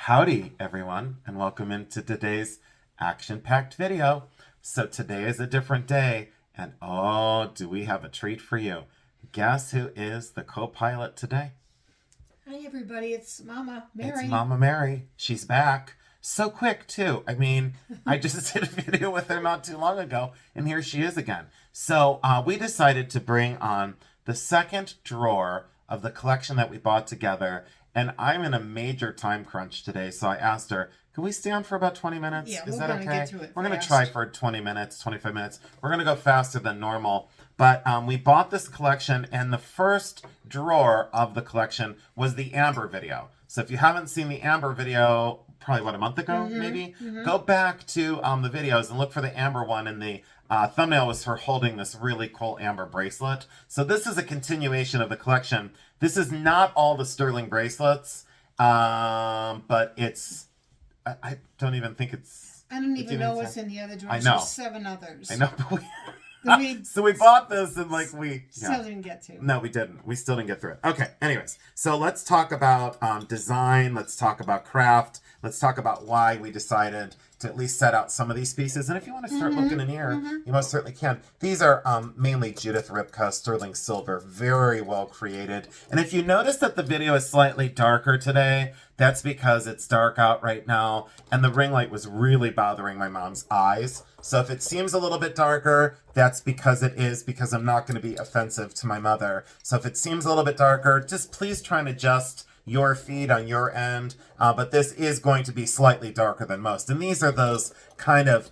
Howdy, everyone, and welcome into today's action-packed video. So today is a different day, and oh, do we have a treat for you. Guess who is the co-pilot today? Hi, everybody. It's Mama Mary. It's Mama Mary. She's back. So quick, too. I mean, I just did a video with her not too long ago, and here she is again. So we decided to bring on the second drawer of the collection that we bought together. And I'm in a major time crunch today, so I asked her, can we stay on for about 20 minutes? Yeah, Is we're that gonna okay? get to it We're going to fast. try for 20 minutes, 25 minutes. We're going to go faster than normal. But we bought this collection, and the first drawer of the collection was the Amber video. So if you haven't seen the Amber video, probably, a month ago, maybe? Go back to the videos and look for the Amber one, and the thumbnail was her holding this really cool amber bracelet. So this is a continuation of the collection. This is not all the sterling bracelets. But it's, I don't even think it's... I don't even know what's in the other drawers. I know. There's 7 others. I know, but We so we bought this and still didn't get to. No, we didn't. We still didn't get through it. Okay, anyways. So let's talk about design. Let's talk about craft. Let's talk about why we decided to at least set out some of these pieces. And if you want to start looking in here, you most certainly can. These are mainly Judith Ripka sterling silver. Very well created. And if you notice that the video is slightly darker today, that's because it's dark out right now. And the ring light was really bothering my mom's eyes. So if it seems a little bit darker, that's because it is, because I'm not going to be offensive to my mother. So if it seems a little bit darker, just please try and adjust your feed on your end. But this is going to be slightly darker than most. And these are those kind of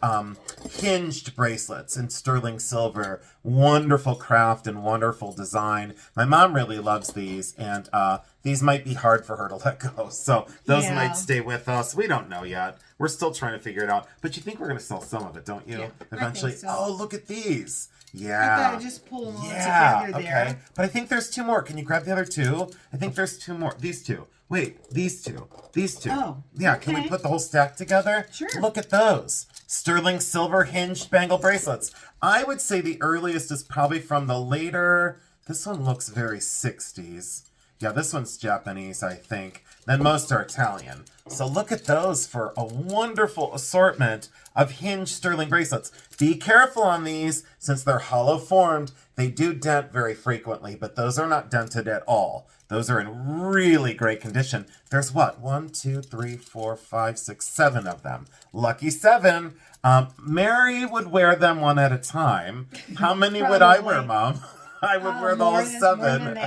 hinged bracelets in sterling silver. Wonderful craft and wonderful design. My mom really loves these, and these might be hard for her to let go. So those might stay with us. We don't know yet. We're still trying to figure it out. But you think we're going to sell some of it, don't you? Yeah, Eventually. I think so. Oh, look at these. Yeah. I thought I'd just pull them all together there. Okay. But I think there's 2 more. Can you grab the other 2? I think there's 2 more. These 2. Wait, these 2. These 2. Oh, yeah, can we put the whole stack together? Sure. Look at those. Sterling silver hinged bangle bracelets. I would say the earliest is probably from the later... This one looks very 60s. Yeah, this one's Japanese, I think. Then most are Italian. So look at those for a wonderful assortment of hinged sterling bracelets. Be careful on these, since they're hollow formed. They do dent very frequently, but those are not dented at all. Those are in really great condition. There's what? 1, 2, 3, 4, 5, 6, 7 of them. Lucky 7. Mary would wear them one at a time. How many would I wear, Mom? I would wear the whole 7.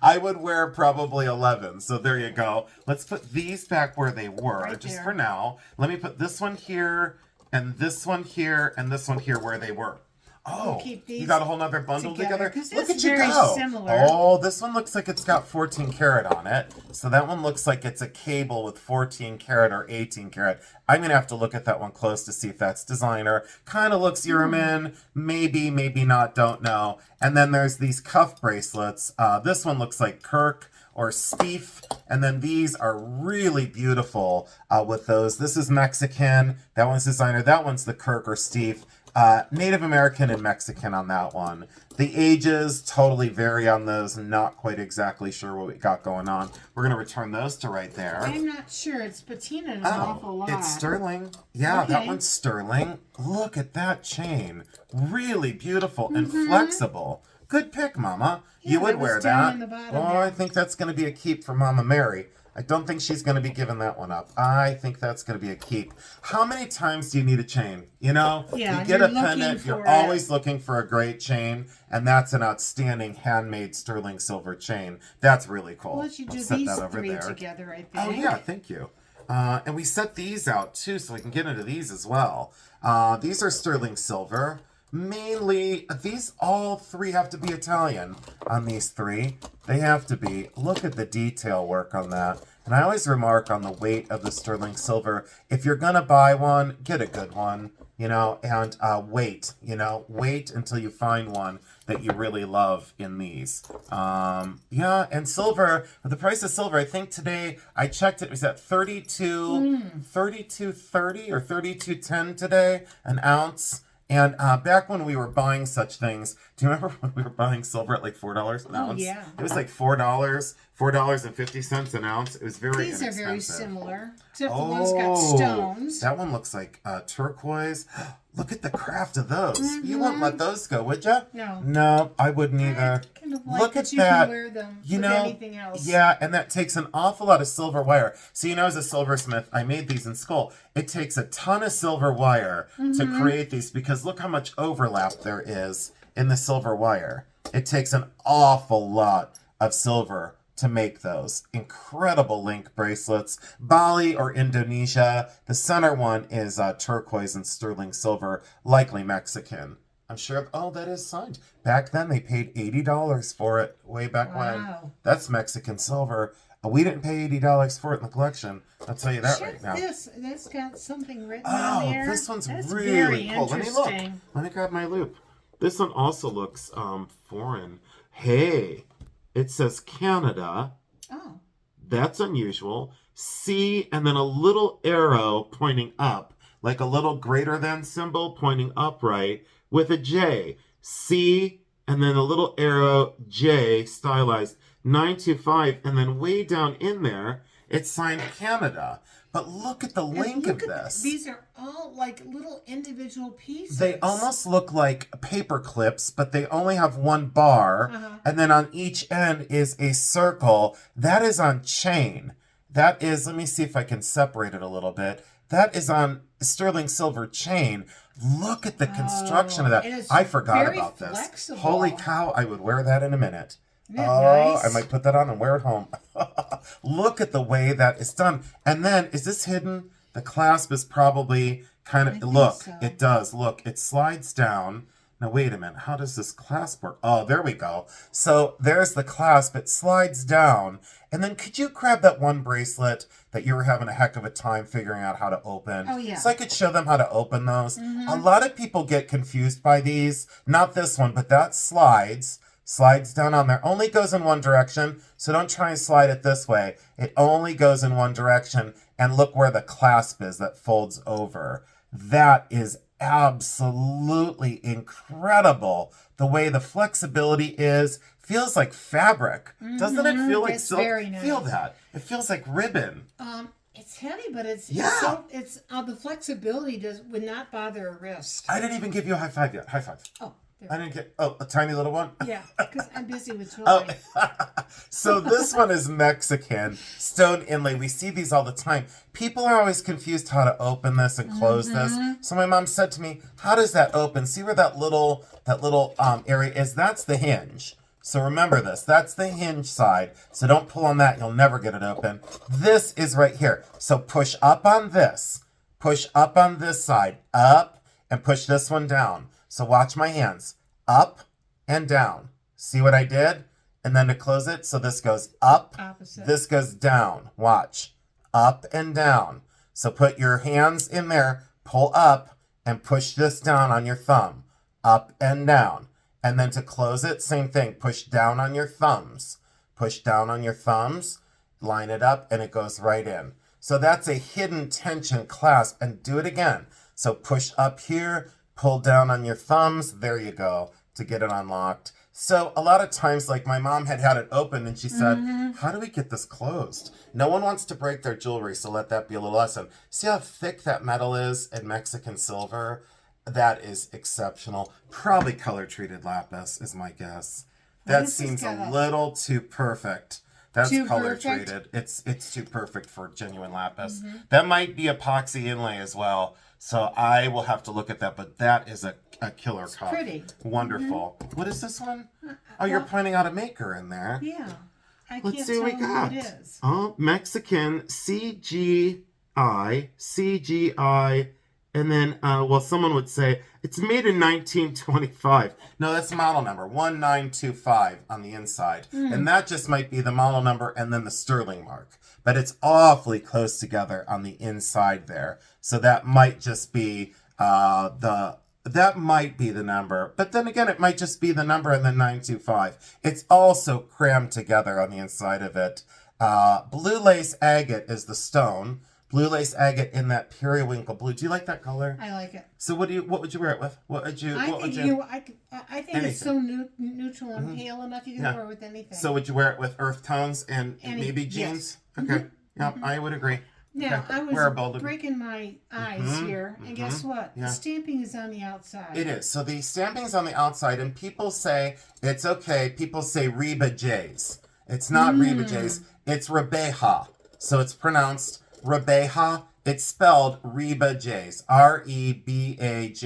I would wear probably 11. So there you go. Let's put these back where they were, Right just there. for now. Let me put this one here, and this one here, and this one here where they were. Oh, keep you these got a whole nother bundle together? 'cause Look it's at you very go. similar. Oh, this one looks like it's got 14 karat on it. So that one looks like it's a cable with 14 karat or 18 karat. I'm going to have to look at that one close to see if that's designer. Kind of looks Euroman. Maybe, maybe not, don't know. And then there's these cuff bracelets. This one looks like Kirk or Steve. And then these are really beautiful with those. This is Mexican. That one's designer. That one's the Kirk or Steve. Native American and Mexican on that one. The ages totally vary on those. Not quite exactly sure what we got going on. We're going to return those to right there. I'm not sure. It's patina an awful lot. It's sterling. Yeah, that Okay. one's sterling. Look at that chain. Really beautiful and flexible. Good pick, Mama. Yeah, You would that was wear down that. in the bottom Oh, there. I think that's going to be a keep for Mama Mary. I don't think she's going to be giving that one up. I think that's going to be a keep. How many times do you need a chain? You know, Yeah, you get you're a pendant, looking you're for always looking for a great chain, and that's an outstanding handmade sterling silver chain. That's really cool. Well, you I'll do set these that over 3 there. together, I think. Oh, yeah, thank you. And we set these out, too, so we can get into these as well. These are sterling silver. Mainly, these all 3 have to be Italian on these 3. They have to be. Look at the detail work on that. And I always remark on the weight of the sterling silver. If you're going to buy one, get a good one, you know, and wait until you find one that you really love in these. Yeah, and silver, the price of silver, I think today, I checked it was at 32.30 or 32.10 today, an ounce. And back when we were buying such things, do you remember when we were buying silver at like $4 an ounce? Yeah. It was like $4, $4.50 an ounce. It was very These inexpensive. are very similar, except the one's got stones. That one looks like turquoise. Look at the craft of those. You wouldn't let those go, would you? No. No, I wouldn't either. I kind of like Look that at you that. can wear them You with know, anything else. yeah, and that takes an awful lot of silver wire. So as a silversmith, I made these in school. It takes a ton of silver wire to create these because look how much overlap there is in the silver wire. It takes an awful lot of silver to make those. Incredible link bracelets. Bali or Indonesia. The center one is turquoise and sterling silver, likely Mexican. I'm sure. Oh, that is signed. Back then, they paid $80 for it. Way back when. That's Mexican silver. We didn't pay $80 for it in the collection. I'll tell you that right now. That's got something written on there. This one's That's really very cool. Let me look. Let me grab my loop. This one also looks foreign. Hey, it says Canada. Oh. That's unusual. C and then a little arrow pointing up, like a little greater than symbol pointing upright with a J. C and then a little arrow J stylized 925, and then way down in there it's signed Canada. But look at the link of this. These are all like little individual pieces. They almost look like paper clips, but they only have one bar. And then on each end is a circle. That is on chain. That is, let me see if I can separate it a little bit. That is on sterling silver chain. Look at the construction of that. I forgot about this. Flexible. Holy cow, I would wear that in a minute. Nice? I might put that on and wear it home. Look at the way that is done. And then, is this hidden? The clasp is probably kind of, look, so. It does. Look, it slides down. Now, wait a minute. How does this clasp work? Oh, there we go. So there's the clasp. It slides down. And then could you grab that one bracelet that you were having a heck of a time figuring out how to open? Oh, yeah. So I could show them how to open those. A lot of people get confused by these. Not this one, but that slides down on there. Only goes in one direction, so don't try and slide it this way. It only goes in one direction, and look where the clasp is that folds over. That is absolutely incredible. The way the flexibility is, feels like fabric. Doesn't it feel like silk? Very nice. Feel that. It feels like ribbon. It's heavy, but it's the flexibility would not bother a wrist. I didn't even give you a high five yet. High five. Oh. I didn't get, a tiny little one? Yeah, because I'm busy with jewelry. So this one is Mexican, stone inlay. We see these all the time. People are always confused how to open this and close this. So my mom said to me, how does that open? See where that little area is? That's the hinge. So remember this. That's the hinge side. So don't pull on that. You'll never get it open. This is right here. So push up on this. Push up on this side. Up. And push this one down. So watch my hands. Up and down. See what I did? And then to close it, so this goes up. Opposite. This goes down. Watch. Up and down. So put your hands in there, pull up, and push this down on your thumb. Up and down. And then to close it, same thing. Push down on your thumbs. Push down on your thumbs. Line it up, and it goes right in. So that's a hidden tension clasp. And do it again. So push up here. Pull down on your thumbs. There you go, to get it unlocked. So a lot of times, like my mom had it open and she said, how do we get this closed? No one wants to break their jewelry, so let that be a little lesson. See how thick that metal is in Mexican silver? That is exceptional. Probably color-treated lapis is my guess. That seems a little too perfect. That's color-treated. It's too perfect for genuine lapis. That might be epoxy inlay as well. So I will have to look at that, but that is a killer cuff. Pretty. Wonderful. What is this one? Oh, you're pointing out a maker in there. Yeah. Let's see what we got. Who it is. Oh, Mexican CGI, and then, someone would say, it's made in 1925. No, that's model number, 1925 on the inside. And that just might be the model number and then the sterling mark. But it's awfully close together on the inside there. So that might just be that might be the number. But then again, it might just be the number and then 925. It's also crammed together on the inside of it. Blue lace agate is the stone. Blue lace agate in that periwinkle blue. Do you like that color? I like it. So what would you wear it with? What would you? I think it's so neutral and pale enough. You can wear it with anything. So would you wear it with earth tones and maybe jeans? Yes. Okay. Yep, I would agree. Now, okay. I was breaking my eyes here, and guess what? Yeah. The stamping is on the outside. It is. So the stamping is on the outside, and people say it's okay. People say Reba J's. It's not Reba J's. It's Rebeja. So it's pronounced Rebeja. It's spelled Reba J's. Rebajes.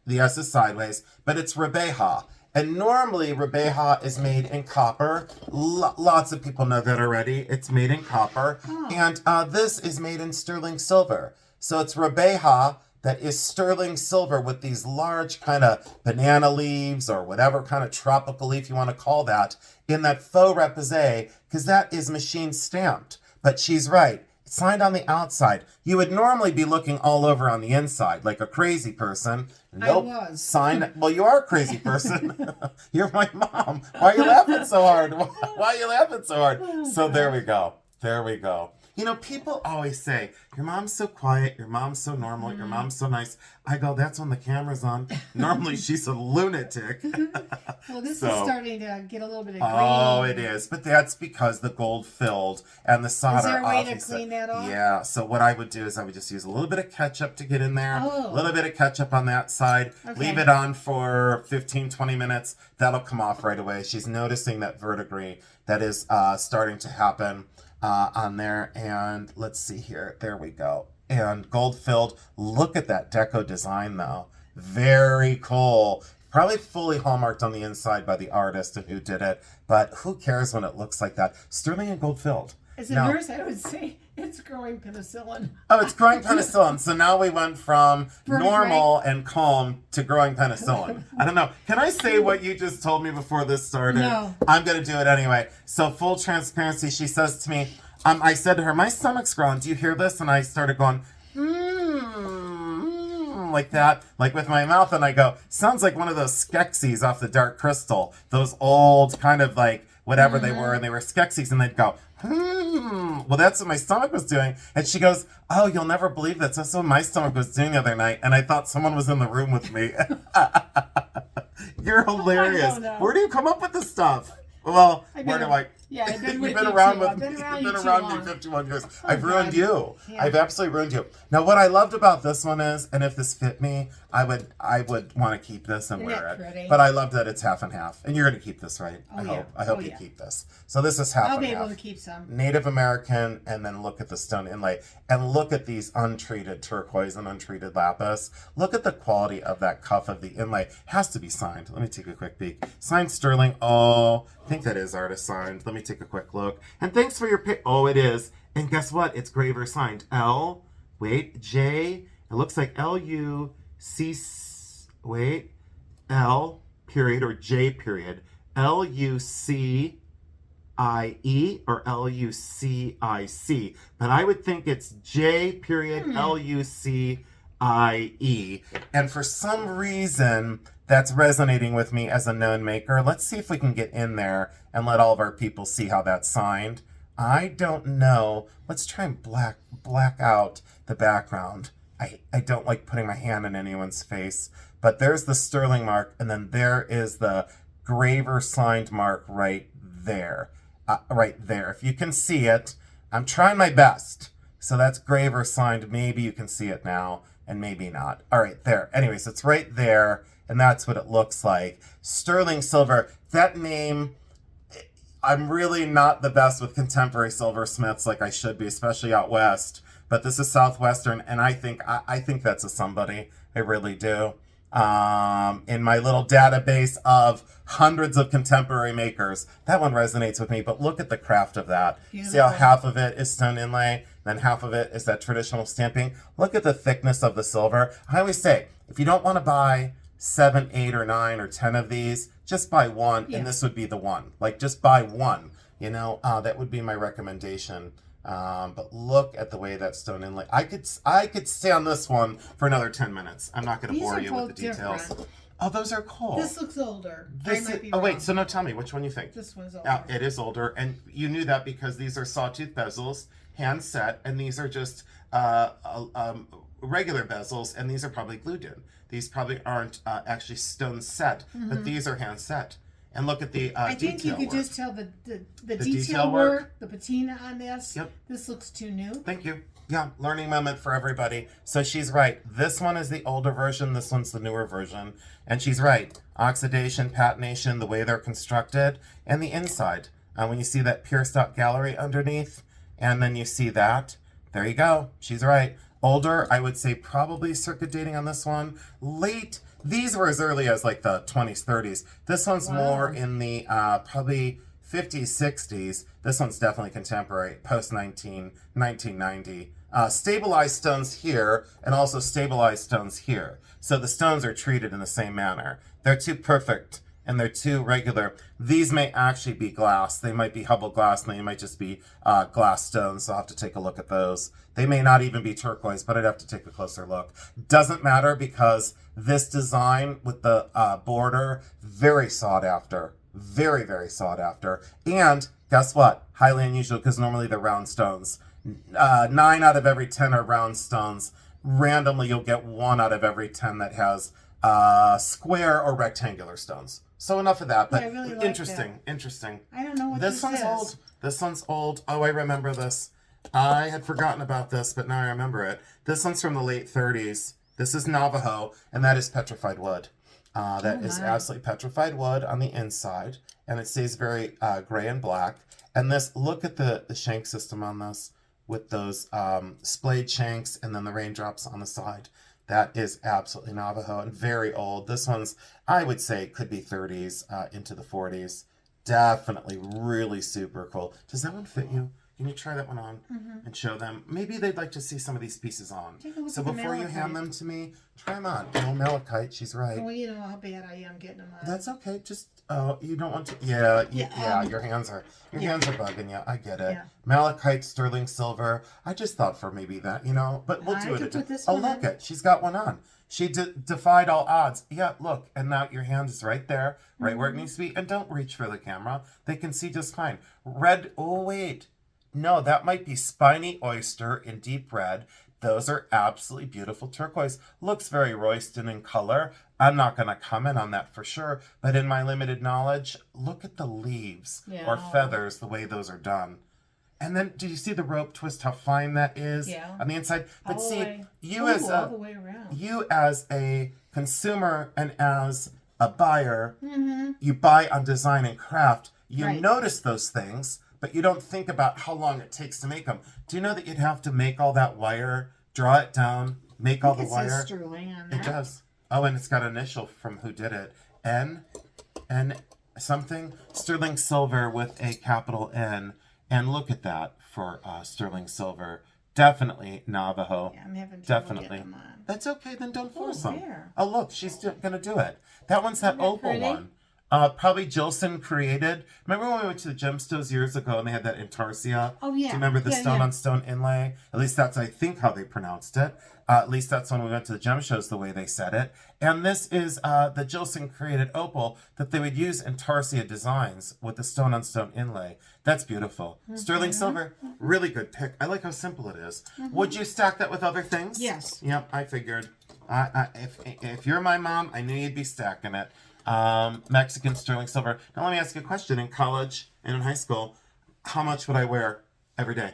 The S is sideways, but it's Rebeja. And normally, Rebeja is made in copper. Lots of people know that already. It's made in copper. Oh. And this is made in sterling silver. So it's Rebeja that is sterling silver with these large kind of banana leaves or whatever kind of tropical leaf you want to call that in that faux repoussé, because that is machine stamped. But she's right. It's signed on the outside. You would normally be looking all over on the inside like a crazy person. Nope. I was. Signed. Well, you are a crazy person. You're my mom. Why are you laughing so hard? Why are you laughing so hard? So there we go. There we go. You know, people always say, your mom's so quiet, your mom's so normal, your mom's so nice. I go, that's when the camera's on. Normally, she's a lunatic. Well, this is starting to get a little bit of green. Oh, it is. But that's because the gold filled and the solder. Is there a way to clean that off? Yeah. So what I would do is I would just use a little bit of ketchup to get in there. Oh. A little bit of ketchup on that side. Okay. Leave it on for 15, 20 minutes. That'll come off right away. She's noticing that verdigris that is starting to happen on there. And let's see here. There we go. And gold filled. Look at that deco design though. Very cool. Probably fully hallmarked on the inside by the artist and who did it. But who cares when it looks like that? Sterling and gold filled. As a nurse, I would say it's growing penicillin. Oh, it's growing penicillin. So now we went from normal and calm to growing penicillin. I don't know. Can I say what you just told me before this started? No. I'm going to do it anyway. So full transparency, she says to me, I said to her, my stomach's growing. Do you hear this? And I started going, like that, like with my mouth. And I go, sounds like one of those Skeksis off the Dark Crystal. Those old kind of like whatever they were. And they were Skeksis. And they'd go, Well, that's what my stomach was doing. And she goes, oh, you'll never believe this. That's what my stomach was doing the other night. And I thought someone was in the room with me. You're hilarious. Where do you come up with this stuff? Well, where do I... Yeah, I've been You've been around me 51 years. I've ruined you. Yeah. I've absolutely ruined you. Now, what I loved about this one is, and if this fit me, I would want to keep this and wear it. Pretty? But I love that it's half and half. And you're going to keep this, right? I hope you keep this. So this is half and half. I'll be able to keep some. Native American, and then look at the stone inlay. And look at these untreated turquoise and untreated lapis. Look at the quality of that cuff of the inlay. Has to be signed. Let me take a quick peek. Signed Sterling. Oh, I think that is artist signed. Let me take a quick look. And thanks for your pick. Oh, it is. And guess what? It's Graver signed. J. It looks like L-U-C. Wait. L period or J period. L-U-C-I-E or L-U-C-I-C. But I would think it's J period L-U-C-I-E. And for some reason, that's resonating with me as a known maker. Let's see if we can get in there and let all of our people see how that's signed. I don't know. Let's try and black out the background. I don't like putting my hand in anyone's face. But there's the Sterling mark, and then there is the Graver signed mark right there. Right there. If you can see it, I'm trying my best. So that's Graver signed. Maybe you can see it now, and maybe not. All right, there. Anyways, it's right there. And that's what it looks like. Sterling silver. That name, I'm really not the best with contemporary silversmiths like I should be, especially out west. But this is Southwestern, and I think that's a somebody. I really do. In my little database of hundreds of contemporary makers, that one resonates with me. But look at the craft of that. Beautiful. See how half of it is stone inlay, then half of it is that traditional stamping. Look at the thickness of the silver. I always say, if you don't want to buy 7, 8, or 9, or 10 of these, just buy one, and this would be the one. Like, just buy one. You know, that would be my recommendation. But look at the way that stone inlay. I could stay on this one for another 10 minutes. I'm not going to bore you with the details. Different. Oh, those are cool. This looks older. Wait, so no, tell me which one you think. This one's older. It is older, and you knew that because these are sawtooth bezels, hand set, and these are just regular bezels, and these are probably glued in. These probably aren't actually stone set, but these are hand set. And look at the I think detail you could work. just tell the The detail work, the patina on this. Yep. This looks too new. Thank you. Yeah, learning moment for everybody. So she's right. This one is the older version. This one's the newer version. And she's right. Oxidation, patination, the way they're constructed, and the inside. When you see that pierced out gallery underneath, and then you see that, there you go. She's right. Older, I would say probably circuit dating on this one. Late, these were as early as like the 20s, 30s. This one's more in the probably 50s, 60s. This one's definitely contemporary, post 1990. Stabilized stones here, and also stabilized stones here. So the stones are treated in the same manner. They're too perfect, and they're too regular. These may actually be glass. They might be Hubble glass, and they might just be glass stones, so I'll have to take a look at those. They may not even be turquoise, but I'd have to take a closer look. Doesn't matter, because this design with the border, very sought after. Very, very sought after. And guess what? Highly unusual, because normally they're round stones. 9 out of every 10 are round stones. Randomly, you'll get 1 out of every 10 that has square or rectangular stones. So enough of that, but I really like interesting, interesting. I don't know what This one's is. old. This one's old. Oh, I remember this. I had forgotten about this, but now I remember it. This one's from the late 30s. This is Navajo, and that is petrified wood. That is absolutely petrified wood on the inside, and it stays very gray and black. And this, look at the shank system on this, with those splayed shanks and then the raindrops on the side. That is absolutely Navajo and very old. This one's, I would say, could be 30s into the 40s. Definitely really super cool. Does that one fit you? Can you try that one on and show them? Maybe they'd like to see some of these pieces on. So before you hand them to me, try them on. No malachite, she's right. Well, you know how bad I am getting them on. That's okay. Just you don't want to. Yeah. Your hands are bugging you. I get it. Yeah. Malachite, sterling silver. I just thought for maybe that, but we'll do it. Oh, look it. She's got one on. She defied all odds. Yeah, look, and now your hand is right there, right where it needs to be. And don't reach for the camera. They can see just fine. Red. Oh wait. No, that might be spiny oyster in deep red. Those are absolutely beautiful turquoise. Looks very Royston in color. I'm not going to comment on that for sure, but in my limited knowledge, look at the leaves or feathers, the way those are done. And then, do you see the rope twist, how fine that is on the inside? But all the way around. You as a consumer and as a buyer, you buy on design and craft. You notice those things, but you don't think about how long it takes to make them. Do you know that you'd have to make all that wire, draw it down, make all the wire? It says sterling on that. It does. Oh, and it's got an initial from who did it. N something. Sterling silver with a capital N. And look at that for sterling silver. Definitely Navajo. Yeah, I'm having trouble getting them on. That's okay, then don't force them. There. Oh, look, she's going to do it. That one's that opal one. Probably Jilson created. Remember when we went to the gemstones years ago and they had that intarsia? Oh, yeah. Do you remember the stone-on-stone inlay? At least that's, I think, how they pronounced it. At least that's when we went to the gem shows, the way they said it. And this is the Jilson created opal that they would use intarsia designs with the stone-on-stone inlay. That's beautiful. Sterling silver, really good pick. I like how simple it is. Would you stack that with other things? Yes. Yep, I figured. If you're my mom, I knew you'd be stacking it. Mexican sterling silver. Now let me ask you a question. In college and in high school, how much would I wear every day?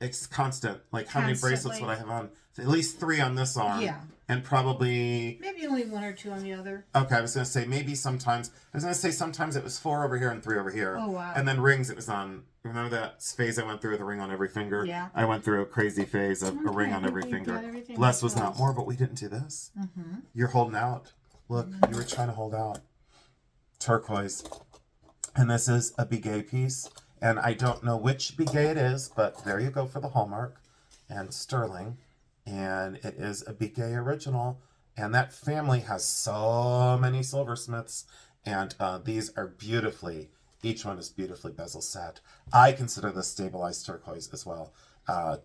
It's constant. Like how many bracelets would I have on? At least 3 on this arm. Yeah. And probably... maybe only 1 or 2 on the other. Okay, I was going to say maybe sometimes... I was going to say sometimes it was 4 over here and 3 over here. Oh, wow. And then rings it was on... Remember that phase I went through with a ring on every finger? Yeah. I went through a crazy phase of a ring on every finger. Less was not more, but we didn't do this. You're holding out. Look, you were trying to hold out. Turquoise. And this is a biget piece. And I don't know which biget it is, but there you go for the hallmark. And sterling. And it is a biget original. And that family has so many silversmiths. And these are beautifully, each one is beautifully bezel set. I consider this stabilized turquoise as well.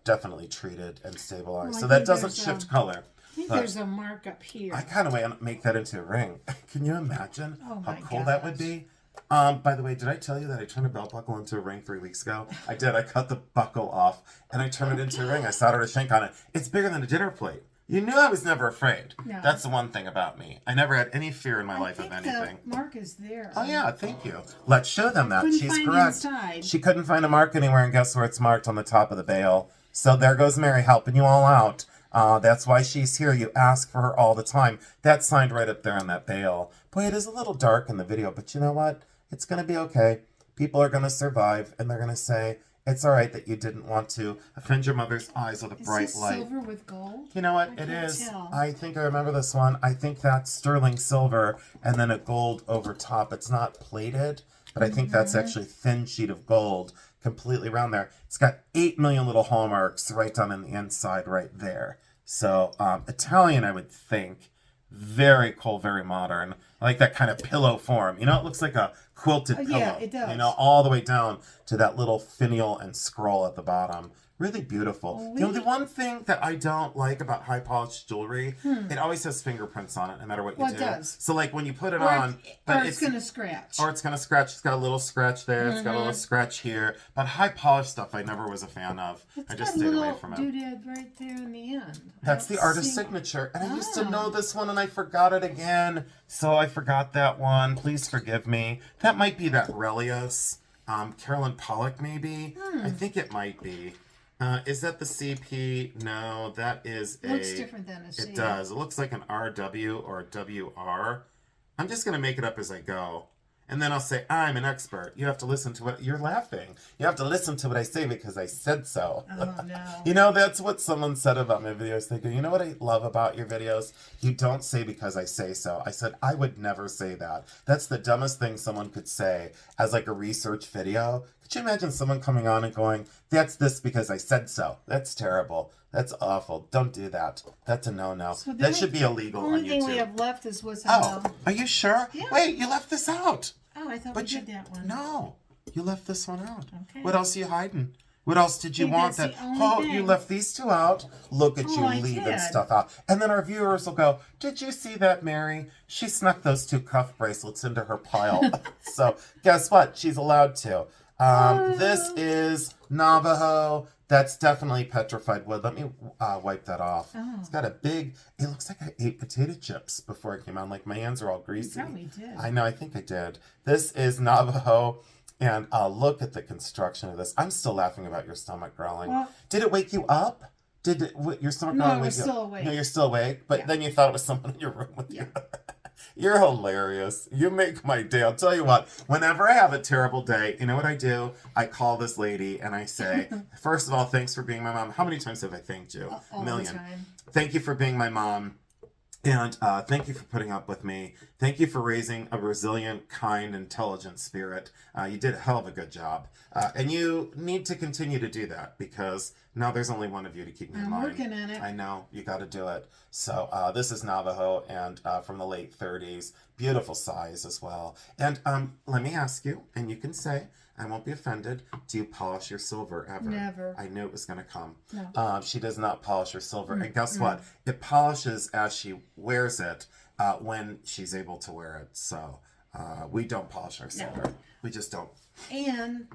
Definitely treated and stabilized. So that doesn't shift color. I think there's a mark up here. I kind of want to make that into a ring. Can you imagine how cool that would be? By the way, did I tell you that I turned a belt buckle into a ring 3 weeks ago? I did. I cut the buckle off and I turned it into a ring. I soldered a shank on it. It's bigger than a dinner plate. You knew I was never afraid. No. That's the one thing about me. I never had any fear in my life of anything. The mark is there. Oh yeah, thank you. Let's show them that. Couldn't She's find correct. inside. She couldn't find a mark anywhere, and guess where it's marked? On the top of the bail. So there goes Mary helping you all out. That's why she's here. You ask for her all the time. That's signed right up there on that bail. Boy, it is a little dark in the video, but you know what? It's going to be okay. People are going to survive, and they're going to say, it's all right that you didn't want to offend your mother's eyes with a bright light. Silver with gold? You know what? I It can't is. tell. I think I remember this one. I think that's sterling silver and then a gold over top. It's not plated, but I think that's actually a thin sheet of gold completely around there. It's got 8 million little hallmarks right down in the inside right there. So Italian, I would think. Very cool, very modern. I like that kind of pillow form. You know, it looks like a quilted pillow. Yeah, it does. You know, all the way down to that little finial and scroll at the bottom. Really beautiful. You know, the one thing that I don't like about high polished jewelry, it always has fingerprints on it, no matter what you do. It does. So, like when you put it Or on, it's going to scratch. or it's gonna scratch. It's got a little scratch there. It's got a little scratch here. But high polished stuff, I never was a fan of. I just stayed away from it. Doodad right there in the end. That's the artist's signature. And I used to know this one and I forgot it again. So I forgot that one. Please forgive me. That might be that Relios. Carolyn Pollock, maybe? I think it might be. Is that the CP? No, that is a... Looks different than a C. It does. It looks like an RW or a WR. I'm just going to make it up as I go. And then I'll say, I'm an expert. You have to listen to what... You're laughing. You have to listen to what I say because I said so. Oh, no. You know, that's what someone said about my videos. They go, you know what I love about your videos? You don't say because I say so. I said, I would never say that. That's the dumbest thing someone could say as like a research video. Could you imagine someone coming on and going, that's this because I said so? That's terrible. That's awful. Don't do that. That's a no-no. So that should be illegal on YouTube. The only thing we have left is what's are you sure? Yeah. Wait, you left this out. Oh, I thought we did that one. No, you left this one out. Okay. What else are you hiding? What else did you want? That's That the only thing. You left these two out. Look at you I leaving did. stuff out. And then our viewers will go, did you see that, Mary? She snuck those 2 cuff bracelets into her pile. So guess what? She's allowed to. This is Navajo. That's definitely petrified wood. Let me wipe that off. Oh. It's got a big, it looks like I ate potato chips before it came on. Like my hands are all greasy. You probably did. I know, I think I did. This is Navajo. And look at the construction of this. I'm still laughing about your stomach growling. Well, did it wake you up? Your stomach growling wake you up? still awake. No, you're still awake? But then you thought it was someone in your room with you. You're hilarious. You make my day. I'll tell you what, whenever I have a terrible day, you know what I do? I call this lady and I say, first of all, thanks for being my mom. How many times have I thanked you? All A million. the time. Thank you for being my mom. And thank you for putting up with me. Thank you for raising a resilient, kind, intelligent spirit. You did a hell of a good job. And you need to continue to do that because now there's only one of you to keep me in I'm mind. working on it. I know. You got to do it. So this is Navajo and from the late 30s. Beautiful size as well. And let me ask you, and you can say, I won't be offended. Do you polish your silver ever? Never. I knew it was going to come. No. She does not polish her silver. And guess what? It polishes as she wears it when she's able to wear it. So we don't polish our silver. No. We just don't. And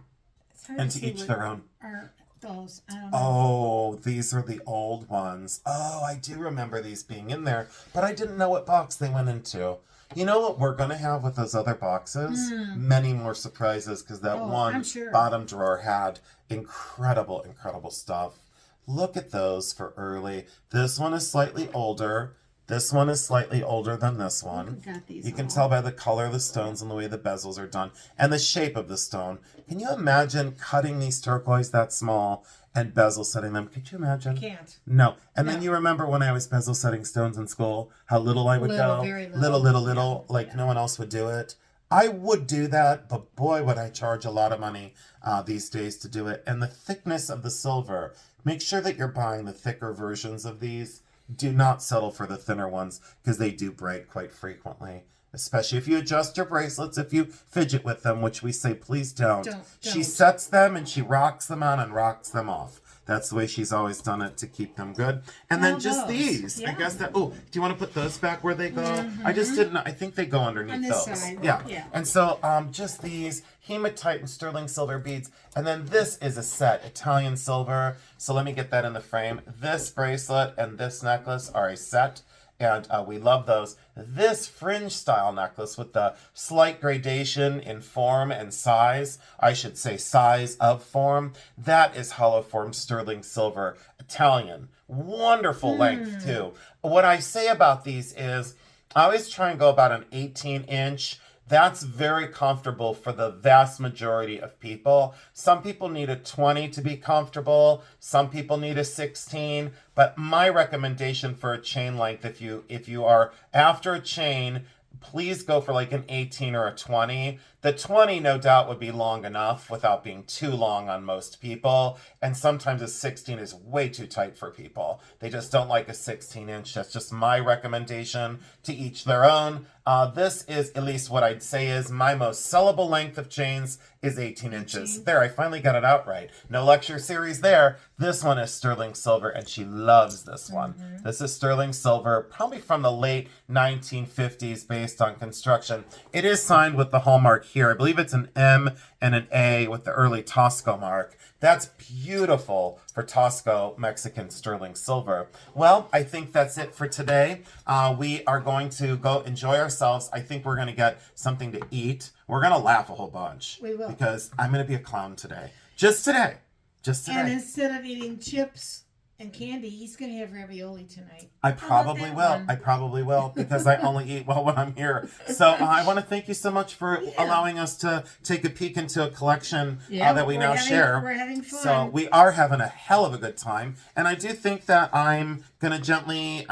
it's hard and to to see each their own. Are those? I don't know. Oh, these are the old ones. Oh, I do remember these being in there, but I didn't know what box they went into. You know what we're going to have with those other boxes? Many more surprises because that one bottom drawer had incredible, incredible stuff. Look at those for early. This one is slightly older. This one is slightly older than this one. You can tell by the color of the stones and the way the bezels are done and the shape of the stone. Can you imagine cutting these turquoise that small and bezel setting them? Could you imagine? Can't. No. And then you remember when I was bezel setting stones in school, how little I would go? Very little, like no one else would do it. I would do that, but boy, would I charge a lot of money these days to do it. And the thickness of the silver, make sure that you're buying the thicker versions of these. Do not settle for the thinner ones because they do break quite frequently. Especially if you adjust your bracelets, if you fidget with them, which we say please don't. She sets them and she rocks them on and rocks them off. That's the way she's always done it to keep them good. And then just those. these. Yeah. I guess that. Oh, do you want to put those back where they go? I just didn't. I think they go underneath On this those. side. Yeah. Yeah. And so just these hematite and sterling silver beads. And then this is a set, Italian silver. So let me get that in the frame. This bracelet and this necklace are a set. And we love those. This fringe style necklace with the slight gradation in form and size, I should say size of form, that is hollow form sterling silver Italian. Wonderful length too. What I say about these is I always try and go about an 18-inch. That's very comfortable for the vast majority of people. Some people need a 20 to be comfortable. Some people need a 16. But my recommendation for a chain length, if you are after a chain, please go for like an 18 or a 20. The 20, no doubt, would be long enough without being too long on most people. And sometimes a 16 is way too tight for people. They just don't like a 16-inch. That's just my recommendation. To each their own. This is, at least what I'd say is, my most sellable length of chains is 18 inches. There, I finally got it out right. No lecture series there. This one is sterling silver, and she loves this one. This is sterling silver, probably from the late 1950s based on construction. It is signed with the hallmark here. I believe it's an M and an A with the early Tosco mark. That's beautiful for Tosco Mexican sterling silver. Well, I think that's it for today. We are going to go enjoy ourselves. I think we're going to get something to eat. We're going to laugh a whole bunch. We will. Because I'm going to be a clown today. Just today. Just today. And instead of eating chips and candy, he's going to have ravioli tonight. I probably will. I probably will because I only eat well when I'm here. So I want to thank you so much for allowing us to take a peek into a collection that we now share. We're having fun. So we are having a hell of a good time. And I do think that I'm going to gently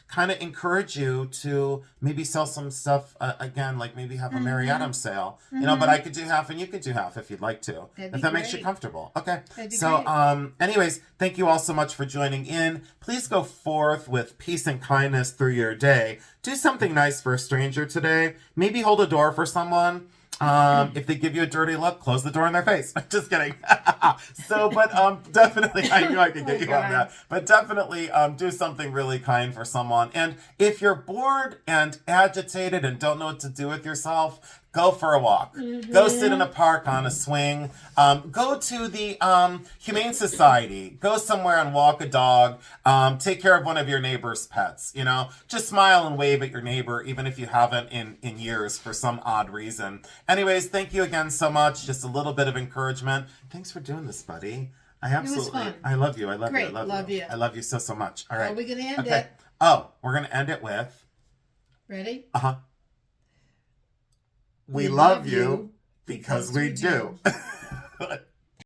kind of encourage you to maybe sell some stuff again, like maybe have a Mary Adams sale. You know, but I could do half and you could do half if you'd like to. If that makes you comfortable. Okay. So anyways, thank you all so much for joining in. Please go forth with peace and kindness through your day. Do something nice for a stranger today. Maybe hold a door for someone. If they give you a dirty look, close the door in their face. Just kidding. But definitely, I knew I could get you on that. But definitely do something really kind for someone. And if you're bored and agitated and don't know what to do with yourself, go for a walk. Go sit in a park on a swing. Go to the Humane Society. Go somewhere and walk a dog. Take care of one of your neighbor's pets. You know, just smile and wave at your neighbor, even if you haven't in years for some odd reason. Anyways, thank you again so much. Just a little bit of encouragement. Thanks for doing this, buddy. I absolutely, fun. I love you. I love you. I Great, love you. I love you so, so much. All right. Are we going to end it? Oh, we're going to end it with. Ready? We love you because we do.